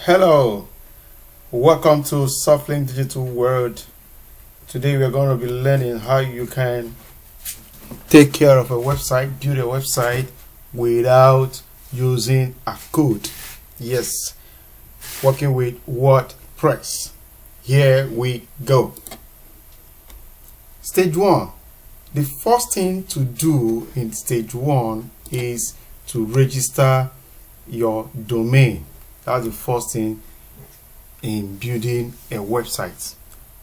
Hello, welcome to Softlink Digital World. Today we are going to be learning how you can take care of a website, build a website without using a code. Yes, working with WordPress. Here we go. Stage 1. The first thing to do in stage 1 is to register your domain. That's the first thing in building a website.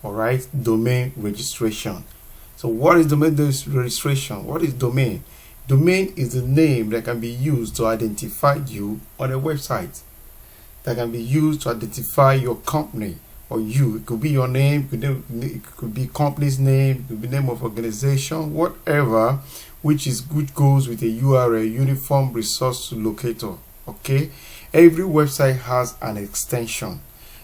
Alright, domain registration. So what is domain registration? What is domain? Domain is the name that can be used to identify you on a website. That can be used to identify your company or you. It could be your name, it could be company's name, it could be name of organization, whatever, which goes with a URL, uniform resource locator. Okay, every website has an extension.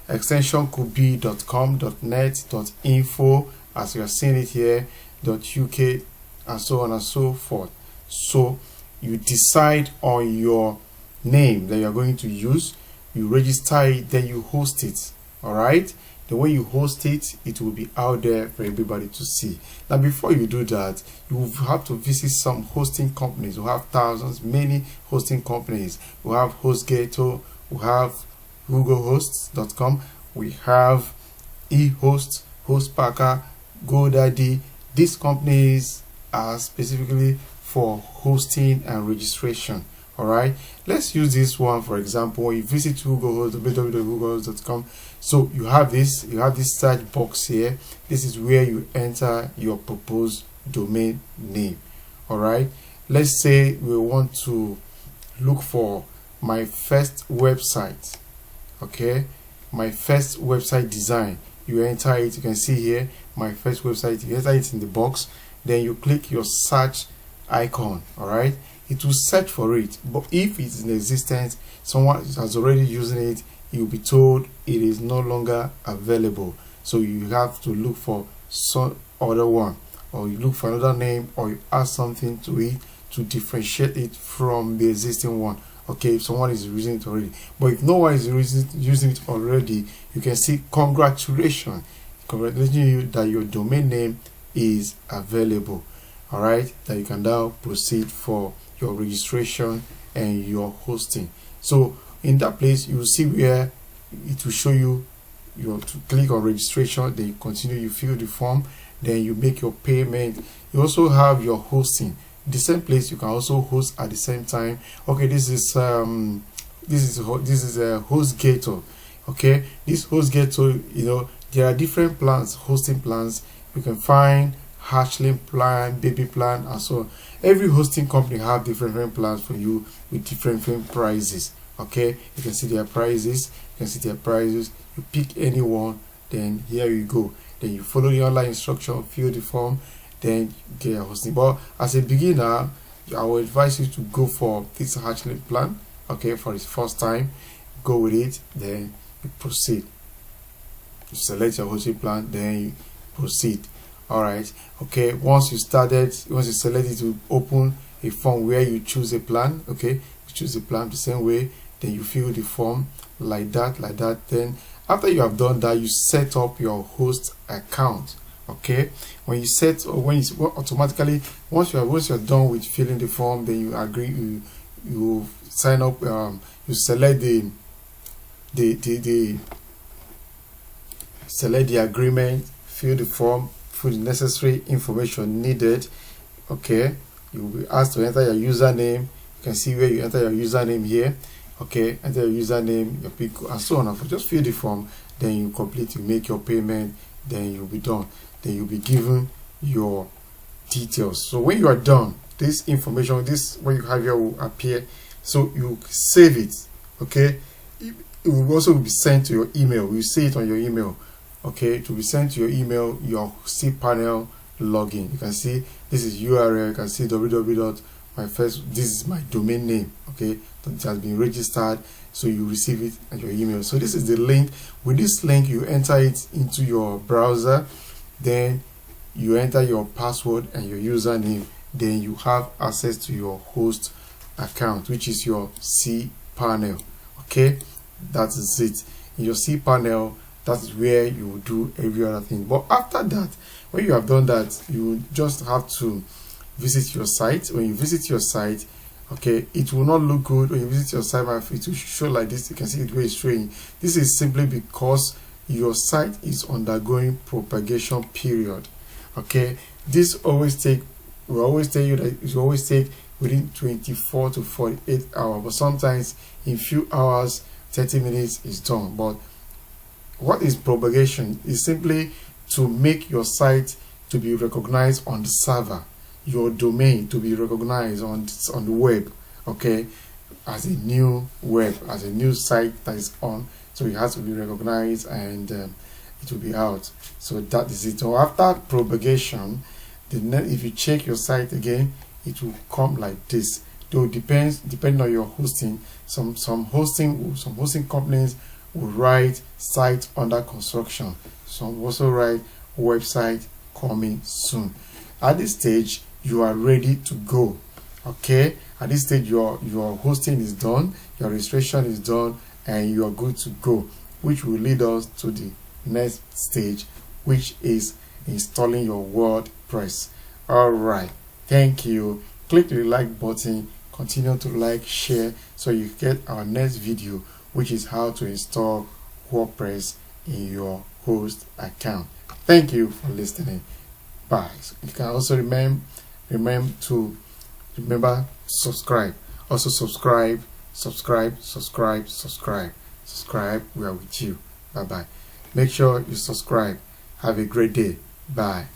Extension could be .com, .net, .info, as you are seeing it here, .uk, and so on and so forth. So you decide on your name that you are going to use, you register it, then you host it. All right, the way you host it, it will be out there for everybody to see. Now before you do that, you have to visit some hosting companies. We have thousands, many hosting companies. We have HostGator, we have GoogleHosts.com, we have eHost, HostPacker, GoDaddy. These companies are specifically for hosting and registration. All right, let's use this one for example. When you visit GoogleHost, www.googlehost.com, so you have this search box here. This is where you enter your proposed domain name. All right, let's say we want to look for my first website. Okay, my first website design. You enter it, you can see here my first website. You enter it in the box, then you click your search icon. All right, it will search for it, but if it's in existence, someone has already using it, you'll be told it is no longer available. So you have to look for some other one, or you look for another name, or you add something to it to differentiate it from the existing one. Okay, if someone is using it already, but if no one is using it already, you can see congratulating you that your domain name is available. All right, that you can now proceed for your registration and your hosting. So in that place, you will see where it will show you to click on registration, then you continue, you fill the form, then you make your payment. You also have your hosting. The same place you can also host at the same time. Okay, this is a HostGator. Okay, this HostGator, there are different plans, hosting plans. You can find Hatchling plan, baby plan, and so on. Every hosting company have different plans for you with different prices. Okay, you can see their prices. You pick any one, then here you go. Then you follow the online instruction, fill the form, then you get your hosting. But as a beginner, I would advise you to go for this Hatchling plan. Okay, for the first time, go with it, then you proceed. You select your hosting plan, then you proceed. All right, okay, once you select it, to open a form where you choose a plan. Okay, you choose a plan the same way, then you fill the form like that. Then after you have done that, you set up your host account. Okay, automatically once you're done with filling the form, then you agree, you sign up, you select select the agreement, fill the form, for the necessary information needed. Okay, you will be asked to enter your username. You can see where you enter your username here. Okay, enter your username, your pick, and so on. Just fill the form, then you complete, you make your payment, then you'll be done. Then you'll be given your details. So when you are done, this information, what you have here will appear. So you save it. Okay, it will also be sent to your email. You see it on your email. Okay, to be sent to your email, your cPanel login. You can see this is URL. You can see this is my domain name. Okay, that has been registered, so you receive it at your email. So this is the link. With this link, you enter it into your browser, then you enter your password and your username, then you have access to your host account, which is your cPanel. Okay, that is it. In your cPanel, that is where you will do every other thing. But after that, when you have done that, you just have to visit your site. When you visit your site, okay, it will not look good when you visit your site, but it will show like this. You can see it where it's showing. This is simply because your site is undergoing propagation period. Okay, this always take, we always tell you that it will always take within 24 to 48 hours, but sometimes in few hours, 30 minutes is done. But what is propagation? Is simply to make your site to be recognized on the server, your domain to be recognized on the web, okay, as a new web, as a new site that is on. So it has to be recognized, and it will be out. So that is it. So after propagation, if you check your site again, it will come like this. Though depending on your hosting, some hosting companies will write site under construction. Some also write website coming soon. At this stage, you are ready to go. Okay, at this stage, your hosting is done, your registration is done, and you are good to go, which will lead us to the next stage, which is installing your WordPress. All right, thank you. Click the like button, continue to like, share, so you get our next video, which is how to install WordPress in your host account. Thank you for listening. Bye. You can also remember to subscribe. Also subscribe. We are with you. Bye bye. Make sure you subscribe. Have a great day. Bye.